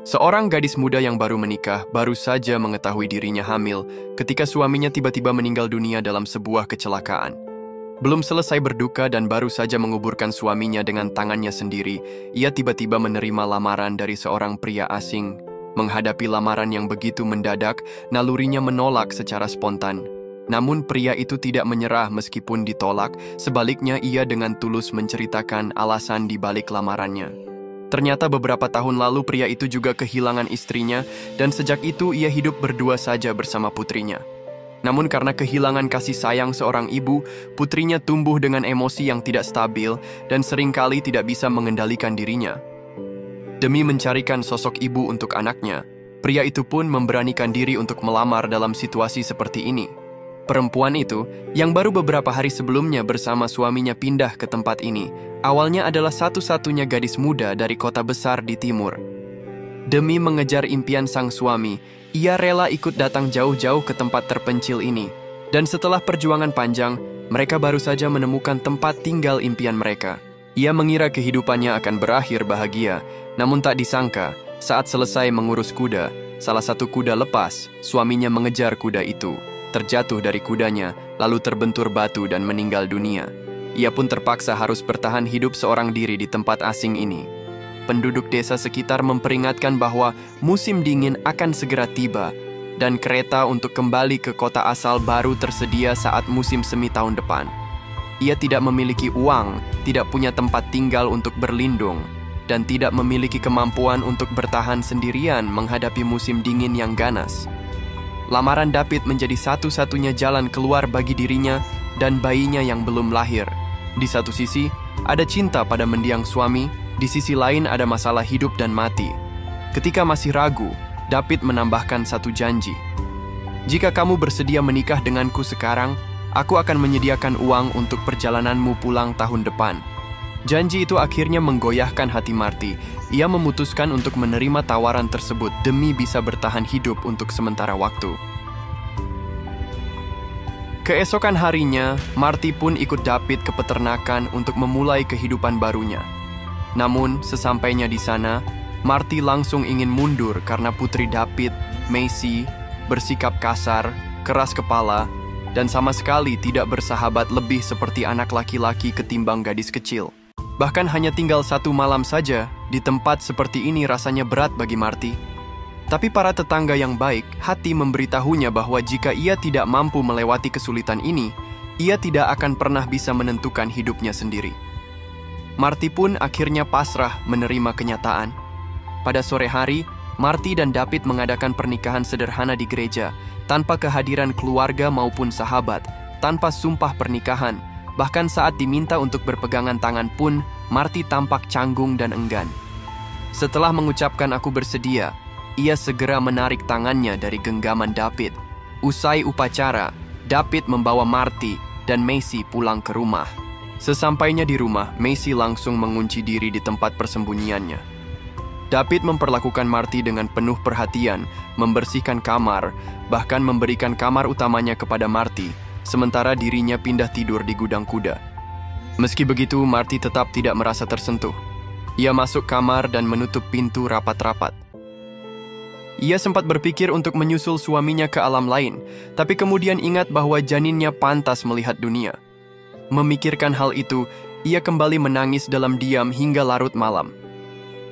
Seorang gadis muda yang baru menikah baru saja mengetahui dirinya hamil ketika suaminya tiba-tiba meninggal dunia dalam sebuah kecelakaan. Belum selesai berduka dan baru saja menguburkan suaminya dengan tangannya sendiri, ia tiba-tiba menerima lamaran dari seorang pria asing. Menghadapi lamaran yang begitu mendadak, nalurinya menolak secara spontan. Namun pria itu tidak menyerah meskipun ditolak, sebaliknya ia dengan tulus menceritakan alasan di balik lamarannya. Ternyata beberapa tahun lalu pria itu juga kehilangan istrinya dan sejak itu ia hidup berdua saja bersama putrinya. Namun karena kehilangan kasih sayang seorang ibu, putrinya tumbuh dengan emosi yang tidak stabil dan seringkali tidak bisa mengendalikan dirinya. Demi mencarikan sosok ibu untuk anaknya, pria itu pun memberanikan diri untuk melamar dalam situasi seperti ini. Perempuan itu, yang baru beberapa hari sebelumnya bersama suaminya pindah ke tempat ini, awalnya adalah satu-satunya gadis muda dari kota besar di timur. Demi mengejar impian sang suami, ia rela ikut datang jauh-jauh ke tempat terpencil ini. Dan setelah perjuangan panjang, mereka baru saja menemukan tempat tinggal impian mereka. Ia mengira kehidupannya akan berakhir bahagia, namun tak disangka, saat selesai mengurus kuda, salah satu kuda lepas, suaminya mengejar kuda itu. Terjatuh dari kudanya, lalu terbentur batu dan meninggal dunia. Ia pun terpaksa harus bertahan hidup seorang diri di tempat asing ini. Penduduk desa sekitar memperingatkan bahwa musim dingin akan segera tiba, dan kereta untuk kembali ke kota asal baru tersedia saat musim semi tahun depan. Ia tidak memiliki uang, tidak punya tempat tinggal untuk berlindung, dan tidak memiliki kemampuan untuk bertahan sendirian menghadapi musim dingin yang ganas. Lamaran David menjadi satu-satunya jalan keluar bagi dirinya dan bayinya yang belum lahir. Di satu sisi, ada cinta pada mendiang suami, di sisi lain ada masalah hidup dan mati. Ketika masih ragu, David menambahkan satu janji. Jika kamu bersedia menikah denganku sekarang, aku akan menyediakan uang untuk perjalananmu pulang tahun depan. Janji itu akhirnya menggoyahkan hati Marty. Ia memutuskan untuk menerima tawaran tersebut demi bisa bertahan hidup untuk sementara waktu. Keesokan harinya, Marty pun ikut David ke peternakan untuk memulai kehidupan barunya. Namun, sesampainya di sana, Marty langsung ingin mundur karena putri David, Macy, bersikap kasar, keras kepala, dan sama sekali tidak bersahabat lebih seperti anak laki-laki ketimbang gadis kecil. Bahkan hanya tinggal satu malam saja, di tempat seperti ini rasanya berat bagi Marty. Tapi para tetangga yang baik hati memberitahunya bahwa jika ia tidak mampu melewati kesulitan ini, ia tidak akan pernah bisa menentukan hidupnya sendiri. Marty pun akhirnya pasrah menerima kenyataan. Pada sore hari, Marty dan David mengadakan pernikahan sederhana di gereja, tanpa kehadiran keluarga maupun sahabat, tanpa sumpah pernikahan. Bahkan saat diminta untuk berpegangan tangan pun, Marty tampak canggung dan enggan. Setelah mengucapkan aku bersedia, ia segera menarik tangannya dari genggaman David. Usai upacara, David membawa Marty dan Macy pulang ke rumah. Sesampainya di rumah, Macy langsung mengunci diri di tempat persembunyiannya. David memperlakukan Marty dengan penuh perhatian, membersihkan kamar, bahkan memberikan kamar utamanya kepada Marty, sementara dirinya pindah tidur di gudang kuda. Meski begitu, Marty tetap tidak merasa tersentuh. Ia masuk kamar dan menutup pintu rapat-rapat. Ia sempat berpikir untuk menyusul suaminya ke alam lain, tapi kemudian ingat bahwa janinnya pantas melihat dunia. Memikirkan hal itu, ia kembali menangis dalam diam hingga larut malam.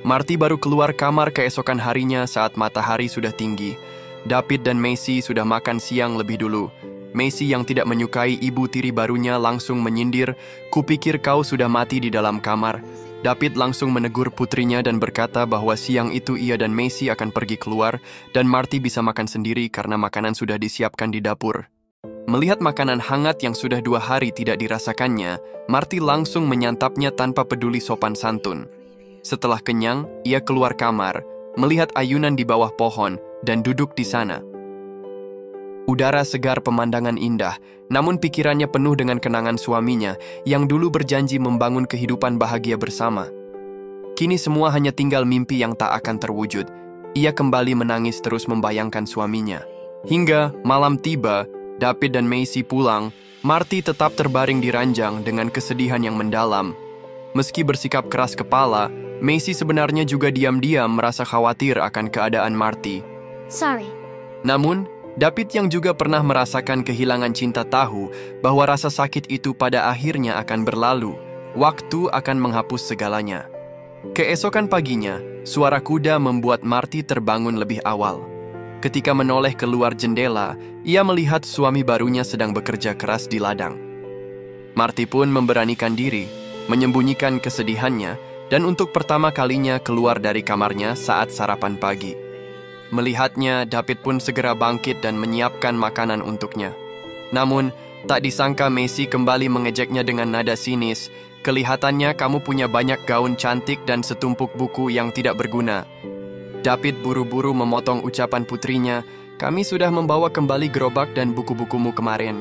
Marty baru keluar kamar keesokan harinya saat matahari sudah tinggi. David dan Macy sudah makan siang lebih dulu. Macy yang tidak menyukai ibu tiri barunya langsung menyindir, "Kupikir kau sudah mati di dalam kamar." David langsung menegur putrinya dan berkata bahwa siang itu ia dan Macy akan pergi keluar dan Marty bisa makan sendiri karena makanan sudah disiapkan di dapur. Melihat makanan hangat yang sudah 2 hari tidak dirasakannya, Marty langsung menyantapnya tanpa peduli sopan santun. Setelah kenyang, ia keluar kamar, melihat ayunan di bawah pohon dan duduk di sana. Udara segar, pemandangan indah, namun pikirannya penuh dengan kenangan suaminya yang dulu berjanji membangun kehidupan bahagia bersama. Kini semua hanya tinggal mimpi yang tak akan terwujud. Ia kembali menangis terus membayangkan suaminya. Hingga malam tiba, David dan Macy pulang, Marty tetap terbaring di ranjang dengan kesedihan yang mendalam. Meski bersikap keras kepala, Macy sebenarnya juga diam-diam merasa khawatir akan keadaan Marty. Sorry. Namun, David yang juga pernah merasakan kehilangan cinta tahu bahwa rasa sakit itu pada akhirnya akan berlalu. Waktu akan menghapus segalanya. Keesokan paginya, suara kuda membuat Marty terbangun lebih awal. Ketika menoleh keluar jendela, ia melihat suami barunya sedang bekerja keras di ladang. Marty pun memberanikan diri, menyembunyikan kesedihannya, dan untuk pertama kalinya keluar dari kamarnya saat sarapan pagi. Melihatnya, David pun segera bangkit dan menyiapkan makanan untuknya. Namun, tak disangka Macy kembali mengejeknya dengan nada sinis. Kelihatannya kamu punya banyak gaun cantik dan setumpuk buku yang tidak berguna. David buru-buru memotong ucapan putrinya, kami sudah membawa kembali gerobak dan buku-bukumu kemarin.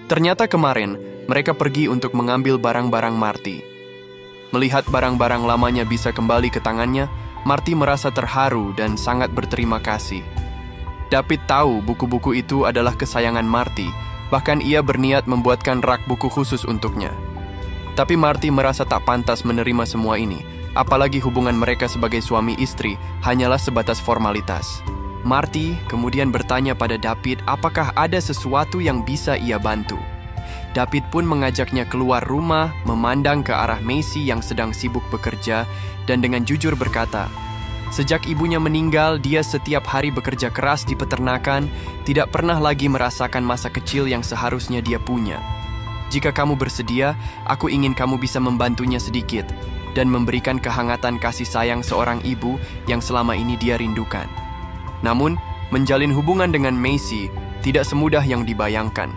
Ternyata kemarin, mereka pergi untuk mengambil barang-barang Marty. Melihat barang-barang lamanya bisa kembali ke tangannya, Marty merasa terharu dan sangat berterima kasih. David tahu buku-buku itu adalah kesayangan Marty, bahkan ia berniat membuatkan rak buku khusus untuknya. Tapi Marty merasa tak pantas menerima semua ini, apalagi hubungan mereka sebagai suami istri hanyalah sebatas formalitas. Marty kemudian bertanya pada David apakah ada sesuatu yang bisa ia bantu. David pun mengajaknya keluar rumah, memandang ke arah Macy yang sedang sibuk bekerja, dan dengan jujur berkata, sejak ibunya meninggal, dia setiap hari bekerja keras di peternakan, tidak pernah lagi merasakan masa kecil yang seharusnya dia punya. Jika kamu bersedia, aku ingin kamu bisa membantunya sedikit dan memberikan kehangatan kasih sayang seorang ibu yang selama ini dia rindukan. Namun, menjalin hubungan dengan Macy tidak semudah yang dibayangkan.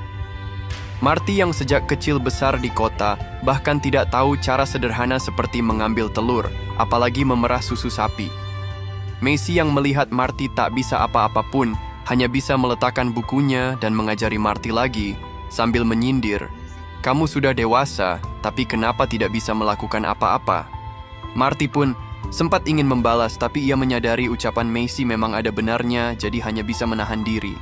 Marty yang sejak kecil besar di kota bahkan tidak tahu cara sederhana seperti mengambil telur, apalagi memerah susu sapi. Macy yang melihat Marty tak bisa apa-apa pun hanya bisa meletakkan bukunya dan mengajari Marty lagi sambil menyindir, kamu sudah dewasa, tapi kenapa tidak bisa melakukan apa-apa? Marty pun sempat ingin membalas, tapi ia menyadari ucapan Macy memang ada benarnya, jadi hanya bisa menahan diri.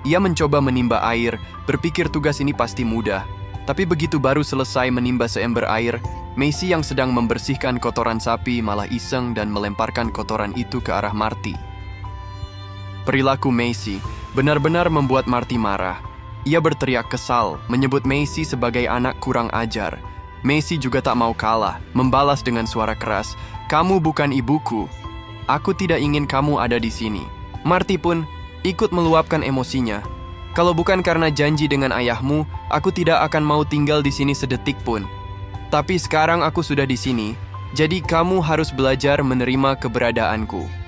Ia mencoba menimba air, berpikir tugas ini pasti mudah. Tapi begitu baru selesai menimba seember air, Macy yang sedang membersihkan kotoran sapi malah iseng dan melemparkan kotoran itu ke arah Marty. Perilaku Macy benar-benar membuat Marty marah. Ia berteriak kesal, menyebut Macy sebagai anak kurang ajar. Macy juga tak mau kalah, membalas dengan suara keras, kamu bukan ibuku. Aku tidak ingin kamu ada di sini. Marty pun ikut meluapkan emosinya. Kalau bukan karena janji dengan ayahmu, aku tidak akan mau tinggal di sini sedetik pun. Tapi sekarang aku sudah di sini, jadi kamu harus belajar menerima keberadaanku.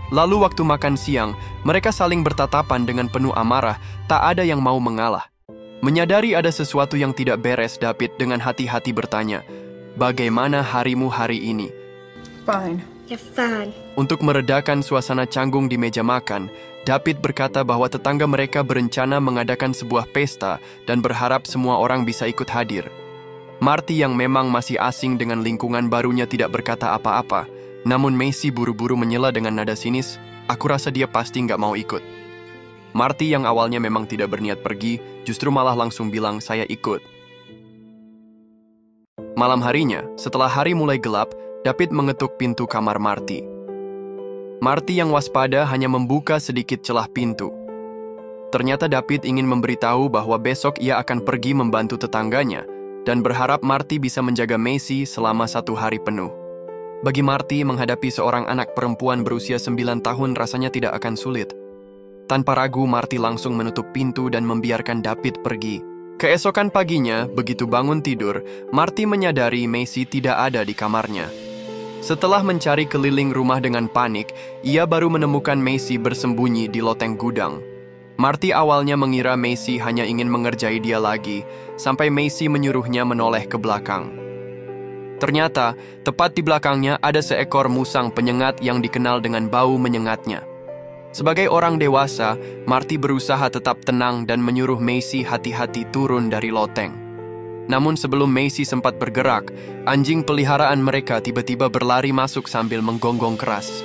Lalu waktu makan siang, mereka saling bertatapan dengan penuh amarah, tak ada yang mau mengalah. Menyadari ada sesuatu yang tidak beres, David dengan hati-hati bertanya, bagaimana harimu hari ini? Fine. You're fine. Untuk meredakan suasana canggung di meja makan, David berkata bahwa tetangga mereka berencana mengadakan sebuah pesta dan berharap semua orang bisa ikut hadir. Marty yang memang masih asing dengan lingkungan barunya tidak berkata apa-apa, namun Macy buru-buru menyela dengan nada sinis, aku rasa dia pasti nggak mau ikut. Marty yang awalnya memang tidak berniat pergi, justru malah langsung bilang saya ikut. Malam harinya, setelah hari mulai gelap, David mengetuk pintu kamar Marty. Marty yang waspada hanya membuka sedikit celah pintu. Ternyata David ingin memberitahu bahwa besok ia akan pergi membantu tetangganya dan berharap Marty bisa menjaga Macy selama 1 hari penuh. Bagi Marty, menghadapi seorang anak perempuan berusia 9 tahun rasanya tidak akan sulit. Tanpa ragu, Marty langsung menutup pintu dan membiarkan David pergi. Keesokan paginya, begitu bangun tidur, Marty menyadari Macy tidak ada di kamarnya. Setelah mencari keliling rumah dengan panik, ia baru menemukan Macy bersembunyi di loteng gudang. Marty awalnya mengira Macy hanya ingin mengerjai dia lagi, sampai Macy menyuruhnya menoleh ke belakang. Ternyata, tepat di belakangnya ada seekor musang penyengat yang dikenal dengan bau menyengatnya. Sebagai orang dewasa, Marty berusaha tetap tenang dan menyuruh Macy hati-hati turun dari loteng. Namun sebelum Macy sempat bergerak, anjing peliharaan mereka tiba-tiba berlari masuk sambil menggonggong keras.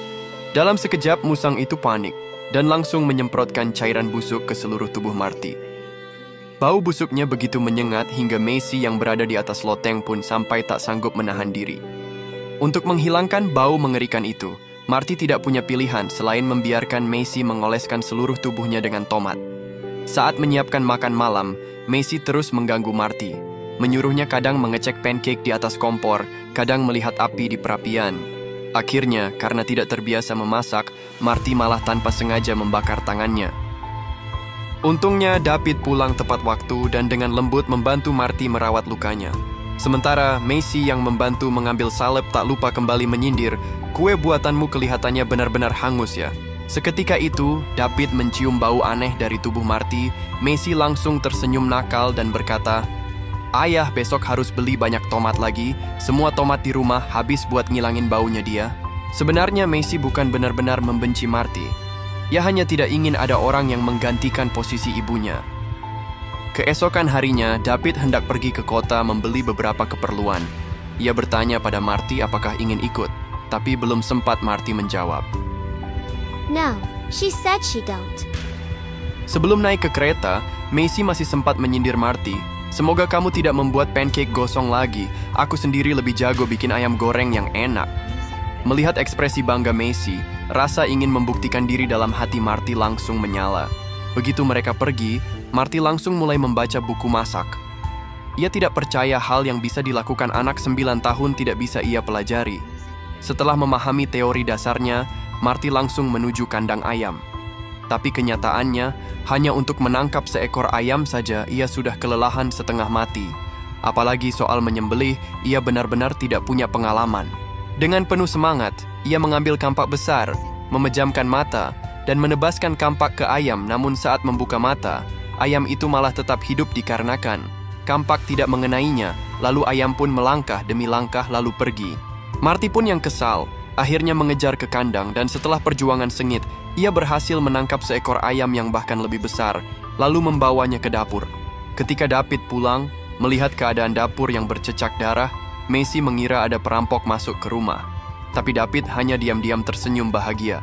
Dalam sekejap, musang itu panik dan langsung menyemprotkan cairan busuk ke seluruh tubuh Marty. Bau busuknya begitu menyengat hingga Macy yang berada di atas loteng pun sampai tak sanggup menahan diri. Untuk menghilangkan bau mengerikan itu, Marty tidak punya pilihan selain membiarkan Macy mengoleskan seluruh tubuhnya dengan tomat. Saat menyiapkan makan malam, Macy terus mengganggu Marty. Menyuruhnya kadang mengecek pancake di atas kompor, kadang melihat api di perapian. Akhirnya, karena tidak terbiasa memasak, Marty malah tanpa sengaja membakar tangannya. Untungnya, David pulang tepat waktu dan dengan lembut membantu Marty merawat lukanya. Sementara Macy yang membantu mengambil salep tak lupa kembali menyindir, "Kue buatanmu kelihatannya benar-benar hangus ya." Seketika itu, David mencium bau aneh dari tubuh Marty. Macy langsung tersenyum nakal dan berkata, "Ayah besok harus beli banyak tomat lagi. Semua tomat di rumah habis buat ngilangin baunya dia." Sebenarnya Macy bukan benar-benar membenci Marty. Ia hanya tidak ingin ada orang yang menggantikan posisi ibunya. Keesokan harinya, David hendak pergi ke kota membeli beberapa keperluan. Ia bertanya pada Marty apakah ingin ikut, tapi belum sempat Marty menjawab. No, she said she don't. Sebelum naik ke kereta, Macy masih sempat menyindir Marty. "Semoga kamu tidak membuat pancake gosong lagi. Aku sendiri lebih jago bikin ayam goreng yang enak." Melihat ekspresi bangga Macy, rasa ingin membuktikan diri dalam hati Marty langsung menyala. Begitu mereka pergi, Marty langsung mulai membaca buku masak. Ia tidak percaya hal yang bisa dilakukan anak 9 tahun tidak bisa ia pelajari. Setelah memahami teori dasarnya, Marty langsung menuju kandang ayam. Tapi kenyataannya, hanya untuk menangkap seekor ayam saja ia sudah kelelahan setengah mati. Apalagi soal menyembelih, ia benar-benar tidak punya pengalaman. Dengan penuh semangat, ia mengambil kampak besar, memejamkan mata, dan menebaskan kampak ke ayam. Namun saat membuka mata, ayam itu malah tetap hidup dikarenakan kampak tidak mengenainya. Lalu ayam pun melangkah demi langkah lalu pergi. Marty pun yang kesal, akhirnya mengejar ke kandang dan setelah perjuangan sengit, ia berhasil menangkap seekor ayam yang bahkan lebih besar, lalu membawanya ke dapur. Ketika David pulang, melihat keadaan dapur yang bercecak darah, Macy mengira ada perampok masuk ke rumah. Tapi David hanya diam-diam tersenyum bahagia.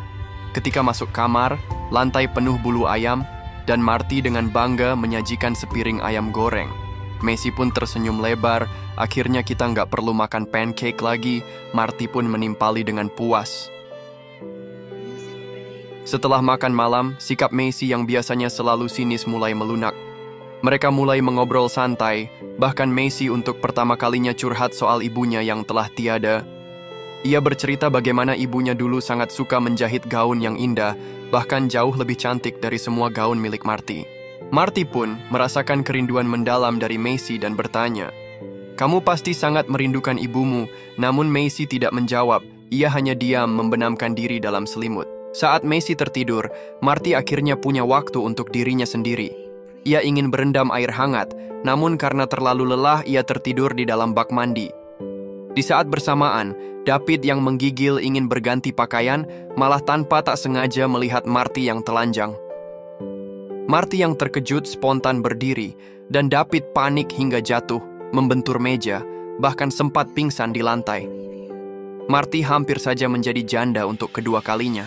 Ketika masuk kamar, lantai penuh bulu ayam, dan Marty dengan bangga menyajikan sepiring ayam goreng. Macy pun tersenyum lebar, akhirnya kita nggak perlu makan pancake lagi. Marty pun menimpali dengan puas. Setelah makan malam, sikap Macy yang biasanya selalu sinis mulai melunak. Mereka mulai mengobrol santai, bahkan Macy untuk pertama kalinya curhat soal ibunya yang telah tiada. Ia bercerita bagaimana ibunya dulu sangat suka menjahit gaun yang indah, bahkan jauh lebih cantik dari semua gaun milik Marty. Marty pun merasakan kerinduan mendalam dari Macy dan bertanya, "Kamu pasti sangat merindukan ibumu." Namun Macy tidak menjawab, ia hanya diam membenamkan diri dalam selimut. Saat Macy tertidur, Marty akhirnya punya waktu untuk dirinya sendiri. Ia ingin berendam air hangat, namun karena terlalu lelah ia tertidur di dalam bak mandi. Di saat bersamaan, David yang menggigil ingin berganti pakaian, malah tanpa tak sengaja melihat Marty yang telanjang. Marty yang terkejut spontan berdiri, dan David panik hingga jatuh, membentur meja, bahkan sempat pingsan di lantai. Marty hampir saja menjadi janda untuk kedua kalinya.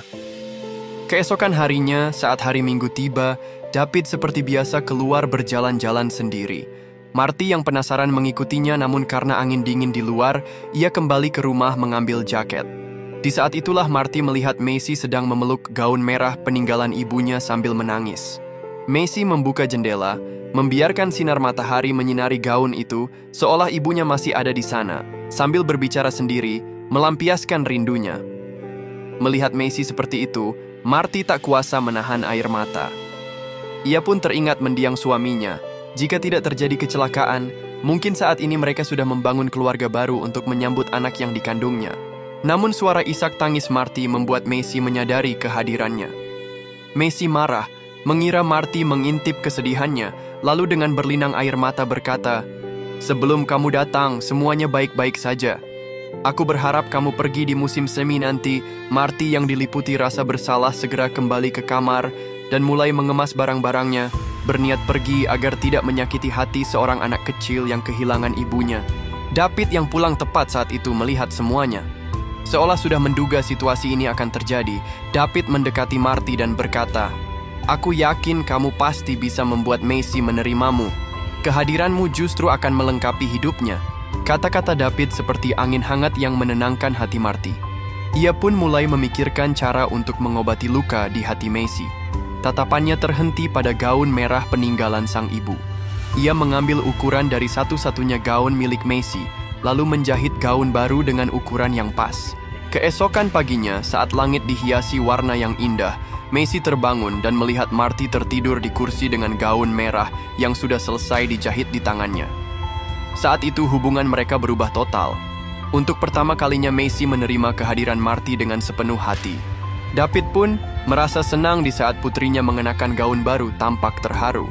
Keesokan harinya, saat hari Minggu tiba, David seperti biasa keluar berjalan-jalan sendiri. Marty yang penasaran mengikutinya, namun karena angin dingin di luar, ia kembali ke rumah mengambil jaket. Di saat itulah Marty melihat Macy sedang memeluk gaun merah peninggalan ibunya sambil menangis. Macy membuka jendela, membiarkan sinar matahari menyinari gaun itu, seolah ibunya masih ada di sana, sambil berbicara sendiri, melampiaskan rindunya. Melihat Macy seperti itu, Marty tak kuasa menahan air mata. Ia pun teringat mendiang suaminya. Jika tidak terjadi kecelakaan, mungkin saat ini mereka sudah membangun keluarga baru untuk menyambut anak yang dikandungnya. Namun suara isak tangis Marty membuat Macy menyadari kehadirannya. Macy marah, mengira Marty mengintip kesedihannya, lalu dengan berlinang air mata berkata, "Sebelum kamu datang, semuanya baik-baik saja. Aku berharap kamu pergi di musim semi nanti." Marty yang diliputi rasa bersalah segera kembali ke kamar dan mulai mengemas barang-barangnya, berniat pergi agar tidak menyakiti hati seorang anak kecil yang kehilangan ibunya. David yang pulang tepat saat itu melihat semuanya. Seolah sudah menduga situasi ini akan terjadi, David mendekati Marty dan berkata, "Aku yakin kamu pasti bisa membuat Macy menerimamu." Kehadiranmu justru akan melengkapi hidupnya. Kata-kata David seperti angin hangat yang menenangkan hati Marty. Ia pun mulai memikirkan cara untuk mengobati luka di hati Macy. Tatapannya terhenti pada gaun merah peninggalan sang ibu. Ia mengambil ukuran dari satu-satunya gaun milik Macy, lalu menjahit gaun baru dengan ukuran yang pas. Keesokan paginya, saat langit dihiasi warna yang indah, Macy terbangun dan melihat Marty tertidur di kursi dengan gaun merah yang sudah selesai dijahit di tangannya. Saat itu hubungan mereka berubah total. Untuk pertama kalinya Macy menerima kehadiran Marty dengan sepenuh hati. David pun merasa senang di saat putrinya mengenakan gaun baru tampak terharu.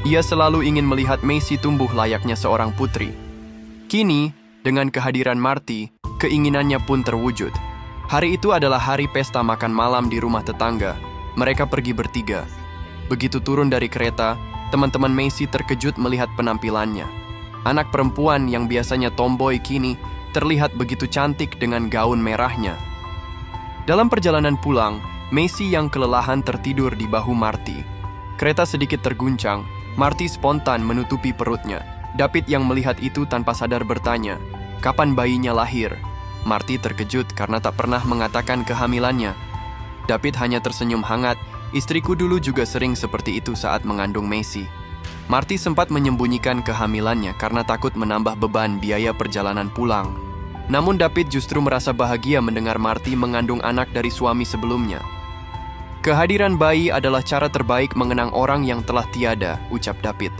Ia selalu ingin melihat Macy tumbuh layaknya seorang putri. Kini, dengan kehadiran Marty, keinginannya pun terwujud. Hari itu adalah hari pesta makan malam di rumah tetangga. Mereka pergi bertiga. Begitu turun dari kereta, teman-teman Macy terkejut melihat penampilannya. Anak perempuan yang biasanya tomboy kini terlihat begitu cantik dengan gaun merahnya. Dalam perjalanan pulang, Macy yang kelelahan tertidur di bahu Marty. Kereta sedikit terguncang, Marty spontan menutupi perutnya. David yang melihat itu tanpa sadar bertanya, "Kapan bayinya lahir?" Marty terkejut karena tak pernah mengatakan kehamilannya. David hanya tersenyum hangat, "Istriku dulu juga sering seperti itu saat mengandung Macy." Marty sempat menyembunyikan kehamilannya karena takut menambah beban biaya perjalanan pulang. Namun David justru merasa bahagia mendengar Marty mengandung anak dari suami sebelumnya. "Kehadiran bayi adalah cara terbaik mengenang orang yang telah tiada," ucap David.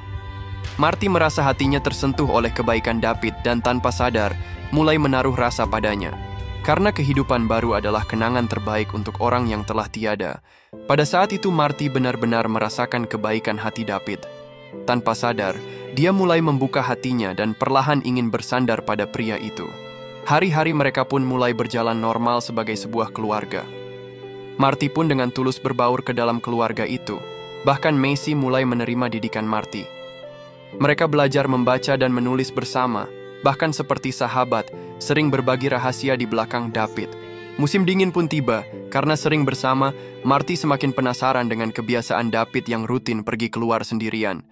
Marty merasa hatinya tersentuh oleh kebaikan David dan tanpa sadar mulai menaruh rasa padanya. Karena kehidupan baru adalah kenangan terbaik untuk orang yang telah tiada. Pada saat itu Marty benar-benar merasakan kebaikan hati David. Tanpa sadar, dia mulai membuka hatinya dan perlahan ingin bersandar pada pria itu. Hari-hari mereka pun mulai berjalan normal sebagai sebuah keluarga. Marty pun dengan tulus berbaur ke dalam keluarga itu. Bahkan Macy mulai menerima didikan Marty. Mereka belajar membaca dan menulis bersama, bahkan seperti sahabat, sering berbagi rahasia di belakang David. Musim dingin pun tiba, karena sering bersama, Marty semakin penasaran dengan kebiasaan David yang rutin pergi keluar sendirian.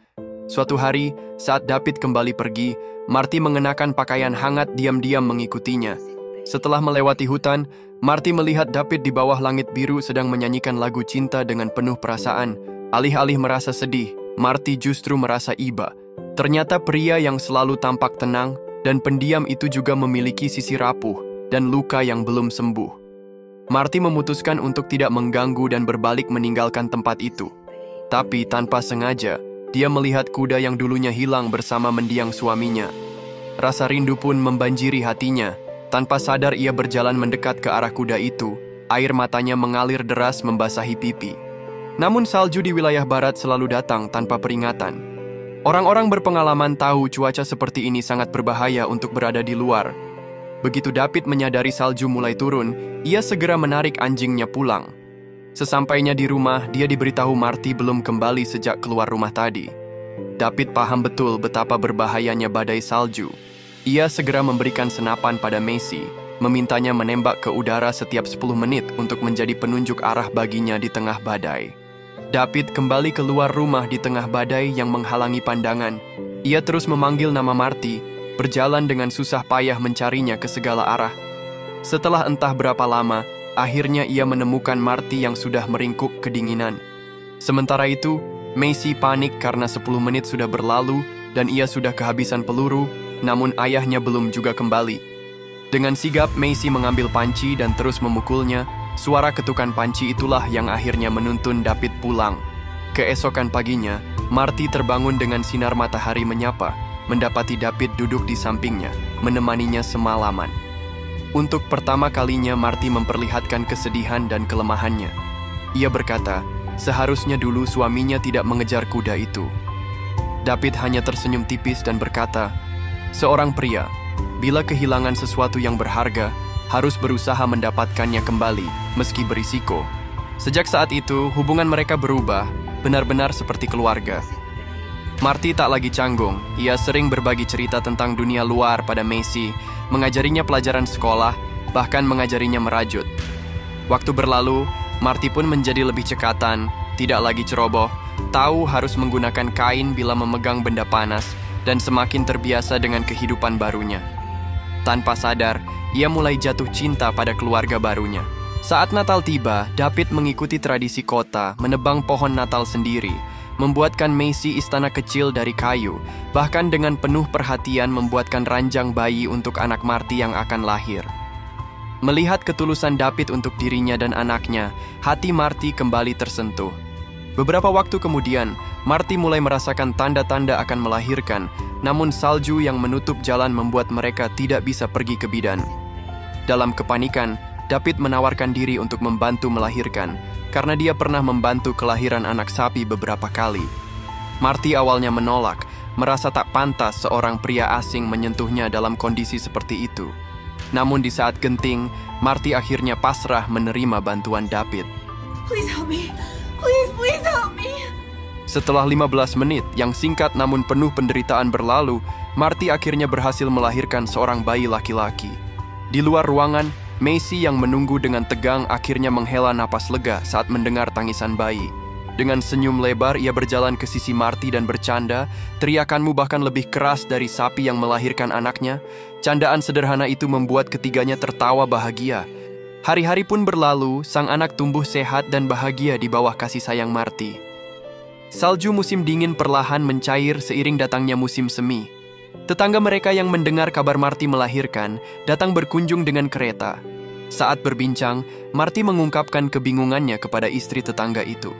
Suatu hari, saat David kembali pergi, Marty mengenakan pakaian hangat diam-diam mengikutinya. Setelah melewati hutan, Marty melihat David di bawah langit biru sedang menyanyikan lagu cinta dengan penuh perasaan. Alih-alih merasa sedih, Marty justru merasa iba. Ternyata pria yang selalu tampak tenang dan pendiam itu juga memiliki sisi rapuh dan luka yang belum sembuh. Marty memutuskan untuk tidak mengganggu dan berbalik meninggalkan tempat itu. Tapi tanpa sengaja, dia melihat kuda yang dulunya hilang bersama mendiang suaminya. Rasa rindu pun membanjiri hatinya. Tanpa sadar ia berjalan mendekat ke arah kuda itu. Air matanya mengalir deras membasahi pipi. Namun salju di wilayah barat selalu datang tanpa peringatan. Orang-orang berpengalaman tahu cuaca seperti ini sangat berbahaya untuk berada di luar. Begitu David menyadari salju mulai turun, ia segera menarik anjingnya pulang. Sesampainya di rumah, dia diberitahu Marty belum kembali sejak keluar rumah tadi. David paham betul betapa berbahayanya badai salju. Ia segera memberikan senapan pada Macy, memintanya menembak ke udara setiap 10 menit untuk menjadi penunjuk arah baginya di tengah badai. David kembali keluar rumah di tengah badai yang menghalangi pandangan. Ia terus memanggil nama Marty, berjalan dengan susah payah mencarinya ke segala arah. Setelah entah berapa lama, akhirnya ia menemukan Marty yang sudah meringkuk kedinginan. Sementara itu, Macy panik karena 10 menit sudah berlalu dan ia sudah kehabisan peluru, namun ayahnya belum juga kembali. Dengan sigap, Macy mengambil panci dan terus memukulnya. Suara ketukan panci itulah yang akhirnya menuntun David pulang. Keesokan paginya, Marty terbangun dengan sinar matahari menyapa, mendapati David duduk di sampingnya, menemaninya semalaman. Untuk pertama kalinya Marty memperlihatkan kesedihan dan kelemahannya. Ia berkata, seharusnya dulu suaminya tidak mengejar kuda itu. David hanya tersenyum tipis dan berkata, seorang pria, bila kehilangan sesuatu yang berharga, harus berusaha mendapatkannya kembali, meski berisiko. Sejak saat itu, hubungan mereka berubah, benar-benar seperti keluarga. Marty tak lagi canggung, ia sering berbagi cerita tentang dunia luar pada Macy, mengajarinya pelajaran sekolah, bahkan mengajarinya merajut. Waktu berlalu, Marty pun menjadi lebih cekatan, tidak lagi ceroboh, tahu harus menggunakan kain bila memegang benda panas, dan semakin terbiasa dengan kehidupan barunya. Tanpa sadar, ia mulai jatuh cinta pada keluarga barunya. Saat Natal tiba, David mengikuti tradisi kota, menebang pohon Natal sendiri, membuatkan Macy istana kecil dari kayu, bahkan dengan penuh perhatian membuatkan ranjang bayi untuk anak Marty yang akan lahir. Melihat ketulusan David untuk dirinya dan anaknya, hati Marty kembali tersentuh. Beberapa waktu kemudian, Marty mulai merasakan tanda-tanda akan melahirkan, namun salju yang menutup jalan membuat mereka tidak bisa pergi ke bidan. Dalam kepanikan, David menawarkan diri untuk membantu melahirkan, karena dia pernah membantu kelahiran anak sapi beberapa kali. Marty awalnya menolak, merasa tak pantas seorang pria asing menyentuhnya dalam kondisi seperti itu. Namun di saat genting, Marty akhirnya pasrah menerima bantuan David. Please help me. Please help me. Setelah 15 menit yang singkat namun penuh penderitaan berlalu, Marty akhirnya berhasil melahirkan seorang bayi laki-laki. Di luar ruangan, Macy yang menunggu dengan tegang akhirnya menghela napas lega saat mendengar tangisan bayi. Dengan senyum lebar, ia berjalan ke sisi Marty dan bercanda, teriakanmu bahkan lebih keras dari sapi yang melahirkan anaknya. Candaan sederhana itu membuat ketiganya tertawa bahagia. Hari-hari pun berlalu, sang anak tumbuh sehat dan bahagia di bawah kasih sayang Marty. Salju musim dingin perlahan mencair seiring datangnya musim semi. Tetangga mereka yang mendengar kabar Marty melahirkan, datang berkunjung dengan kereta. Saat berbincang, Marty mengungkapkan kebingungannya kepada istri tetangga itu.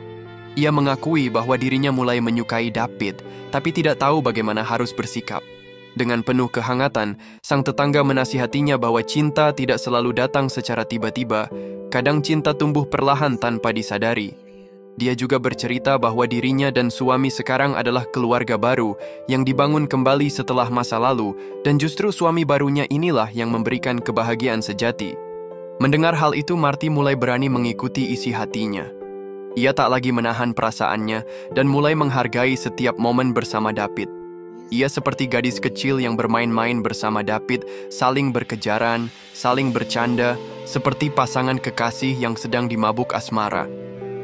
Ia mengakui bahwa dirinya mulai menyukai David, tapi tidak tahu bagaimana harus bersikap. Dengan penuh kehangatan, sang tetangga menasihatinya bahwa cinta tidak selalu datang secara tiba-tiba, kadang cinta tumbuh perlahan tanpa disadari. Dia juga bercerita bahwa dirinya dan suami sekarang adalah keluarga baru yang dibangun kembali setelah masa lalu, dan justru suami barunya inilah yang memberikan kebahagiaan sejati. Mendengar hal itu, Marty mulai berani mengikuti isi hatinya. Ia tak lagi menahan perasaannya dan mulai menghargai setiap momen bersama David. Ia seperti gadis kecil yang bermain-main bersama David, saling berkejaran, saling bercanda, seperti pasangan kekasih yang sedang dimabuk asmara.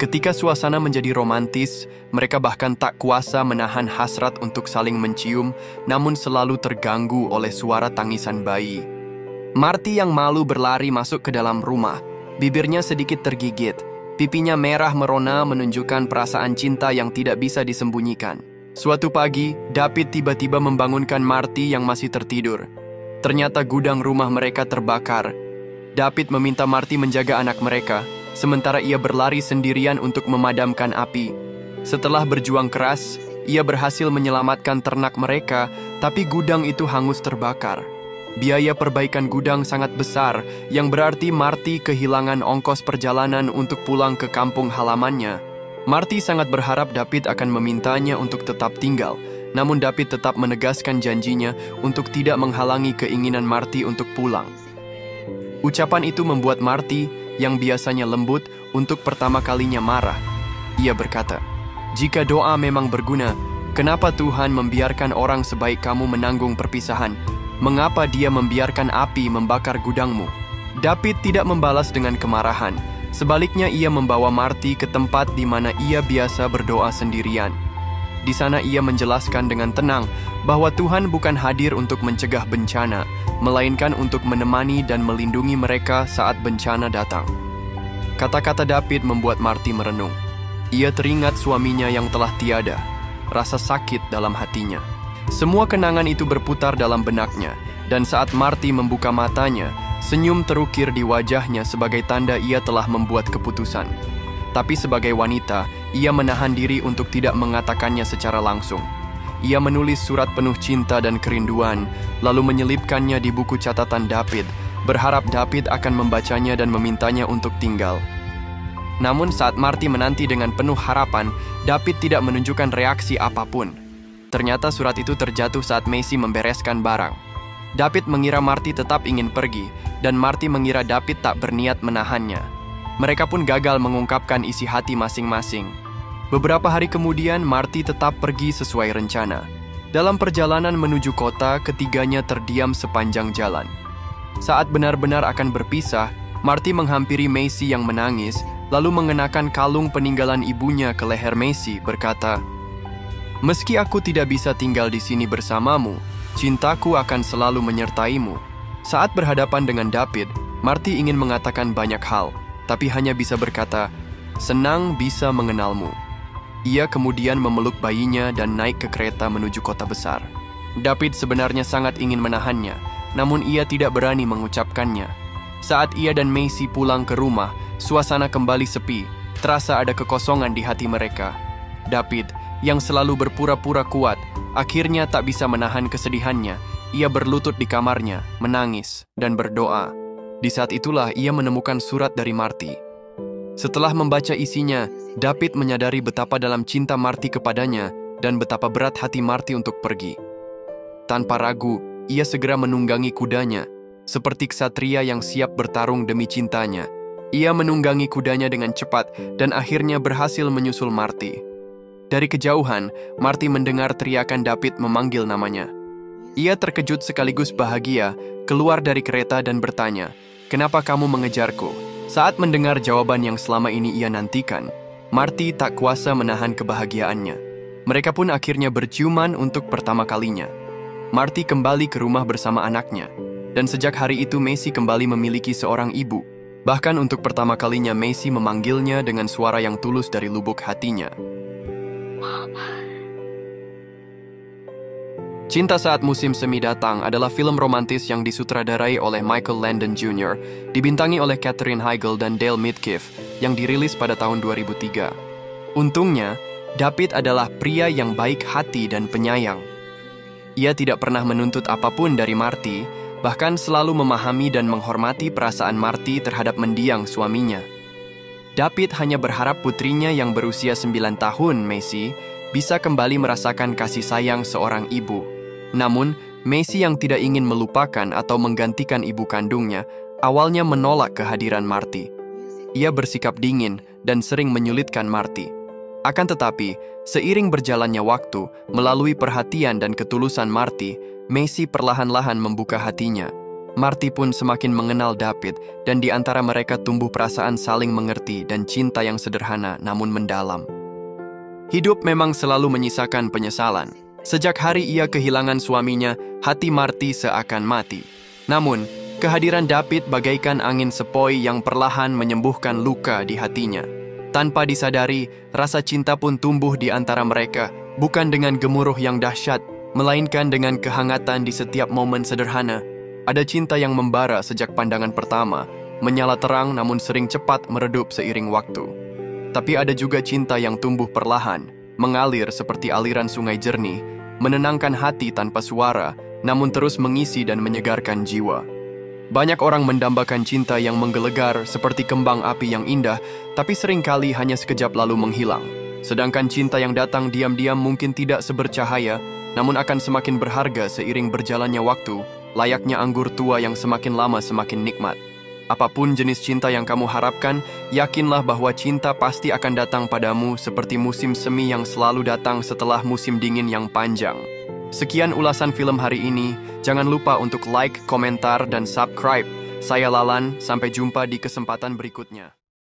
Ketika suasana menjadi romantis, mereka bahkan tak kuasa menahan hasrat untuk saling mencium, namun selalu terganggu oleh suara tangisan bayi. Marty yang malu berlari masuk ke dalam rumah, bibirnya sedikit tergigit. Pipinya merah merona menunjukkan perasaan cinta yang tidak bisa disembunyikan. Suatu pagi, David tiba-tiba membangunkan Marty yang masih tertidur. Ternyata gudang rumah mereka terbakar. David meminta Marty menjaga anak mereka, sementara ia berlari sendirian untuk memadamkan api. Setelah berjuang keras, ia berhasil menyelamatkan ternak mereka, tapi gudang itu hangus terbakar. Biaya perbaikan gudang sangat besar, yang berarti Marty kehilangan ongkos perjalanan untuk pulang ke kampung halamannya. Marty sangat berharap David akan memintanya untuk tetap tinggal, namun David tetap menegaskan janjinya untuk tidak menghalangi keinginan Marty untuk pulang. Ucapan itu membuat Marty, yang biasanya lembut, untuk pertama kalinya marah. Ia berkata, "Jika doa memang berguna, kenapa Tuhan membiarkan orang sebaik kamu menanggung perpisahan? Mengapa Dia membiarkan api membakar gudangmu?" David tidak membalas dengan kemarahan. Sebaliknya ia membawa Marty ke tempat di mana ia biasa berdoa sendirian. Di sana ia menjelaskan dengan tenang bahwa Tuhan bukan hadir untuk mencegah bencana, melainkan untuk menemani dan melindungi mereka saat bencana datang. Kata-kata David membuat Marty merenung. Ia teringat suaminya yang telah tiada, rasa sakit dalam hatinya. Semua kenangan itu berputar dalam benaknya, dan saat Marty membuka matanya, senyum terukir di wajahnya sebagai tanda ia telah membuat keputusan. Tapi sebagai wanita, ia menahan diri untuk tidak mengatakannya secara langsung. Ia menulis surat penuh cinta dan kerinduan, lalu menyelipkannya di buku catatan David, berharap David akan membacanya dan memintanya untuk tinggal. Namun saat Marty menanti dengan penuh harapan, David tidak menunjukkan reaksi apapun. Ternyata surat itu terjatuh saat Macy membereskan barang. David mengira Marty tetap ingin pergi, dan Marty mengira David tak berniat menahannya. Mereka pun gagal mengungkapkan isi hati masing-masing. Beberapa hari kemudian, Marty tetap pergi sesuai rencana. Dalam perjalanan menuju kota, ketiganya terdiam sepanjang jalan. Saat benar-benar akan berpisah, Marty menghampiri Macy yang menangis, lalu mengenakan kalung peninggalan ibunya ke leher Macy, berkata, "Meski aku tidak bisa tinggal di sini bersamamu, cintaku akan selalu menyertaimu." Saat berhadapan dengan David, Marty ingin mengatakan banyak hal, tapi hanya bisa berkata, "Senang bisa mengenalmu." Ia kemudian memeluk bayinya dan naik ke kereta menuju kota besar. David sebenarnya sangat ingin menahannya, namun ia tidak berani mengucapkannya. Saat ia dan Macy pulang ke rumah, suasana kembali sepi, terasa ada kekosongan di hati mereka. David, yang selalu berpura-pura kuat, akhirnya tak bisa menahan kesedihannya. Ia berlutut di kamarnya, menangis, dan berdoa. Di saat itulah ia menemukan surat dari Marty. Setelah membaca isinya, David menyadari betapa dalam cinta Marty kepadanya dan betapa berat hati Marty untuk pergi. Tanpa ragu, ia segera menunggangi kudanya, seperti ksatria yang siap bertarung demi cintanya. Ia menunggangi kudanya dengan cepat dan akhirnya berhasil menyusul Marty. Dari kejauhan, Marty mendengar teriakan David memanggil namanya. Ia terkejut sekaligus bahagia, keluar dari kereta dan bertanya, "Kenapa kamu mengejarku?" Saat mendengar jawaban yang selama ini ia nantikan, Marty tak kuasa menahan kebahagiaannya. Mereka pun akhirnya berciuman untuk pertama kalinya. Marty kembali ke rumah bersama anaknya, dan sejak hari itu Macy kembali memiliki seorang ibu. Bahkan untuk pertama kalinya Macy memanggilnya dengan suara yang tulus dari lubuk hatinya. Cinta Saat Musim Semi Datang adalah film romantis yang disutradarai oleh Michael Landon Jr., dibintangi oleh Katherine Heigl dan Dale Midkiff, yang dirilis pada tahun 2003. Untungnya, David adalah pria yang baik hati dan penyayang. Ia tidak pernah menuntut apapun dari Marty, bahkan selalu memahami dan menghormati perasaan Marty terhadap mendiang suaminya. David hanya berharap putrinya yang berusia 9 tahun, Macy, bisa kembali merasakan kasih sayang seorang ibu. Namun, Macy yang tidak ingin melupakan atau menggantikan ibu kandungnya, awalnya menolak kehadiran Marty. Ia bersikap dingin dan sering menyulitkan Marty. Akan tetapi, seiring berjalannya waktu, melalui perhatian dan ketulusan Marty, Macy perlahan-lahan membuka hatinya. Marty pun semakin mengenal David, dan di antara mereka tumbuh perasaan saling mengerti dan cinta yang sederhana namun mendalam. Hidup memang selalu menyisakan penyesalan. Sejak hari ia kehilangan suaminya, hati Marty seakan mati. Namun, kehadiran David bagaikan angin sepoi yang perlahan menyembuhkan luka di hatinya. Tanpa disadari, rasa cinta pun tumbuh di antara mereka, bukan dengan gemuruh yang dahsyat, melainkan dengan kehangatan di setiap momen sederhana. Ada cinta yang membara sejak pandangan pertama, menyala terang namun sering cepat meredup seiring waktu. Tapi ada juga cinta yang tumbuh perlahan, mengalir seperti aliran sungai jernih, menenangkan hati tanpa suara, namun terus mengisi dan menyegarkan jiwa. Banyak orang mendambakan cinta yang menggelegar seperti kembang api yang indah, tapi seringkali hanya sekejap lalu menghilang. Sedangkan cinta yang datang diam-diam mungkin tidak sebercahaya, namun akan semakin berharga seiring berjalannya waktu, layaknya anggur tua yang semakin lama semakin nikmat. Apapun jenis cinta yang kamu harapkan, yakinlah bahwa cinta pasti akan datang padamu seperti musim semi yang selalu datang setelah musim dingin yang panjang. Sekian ulasan film hari ini. Jangan lupa untuk like, komentar, dan subscribe. Saya Lalan, sampai jumpa di kesempatan berikutnya.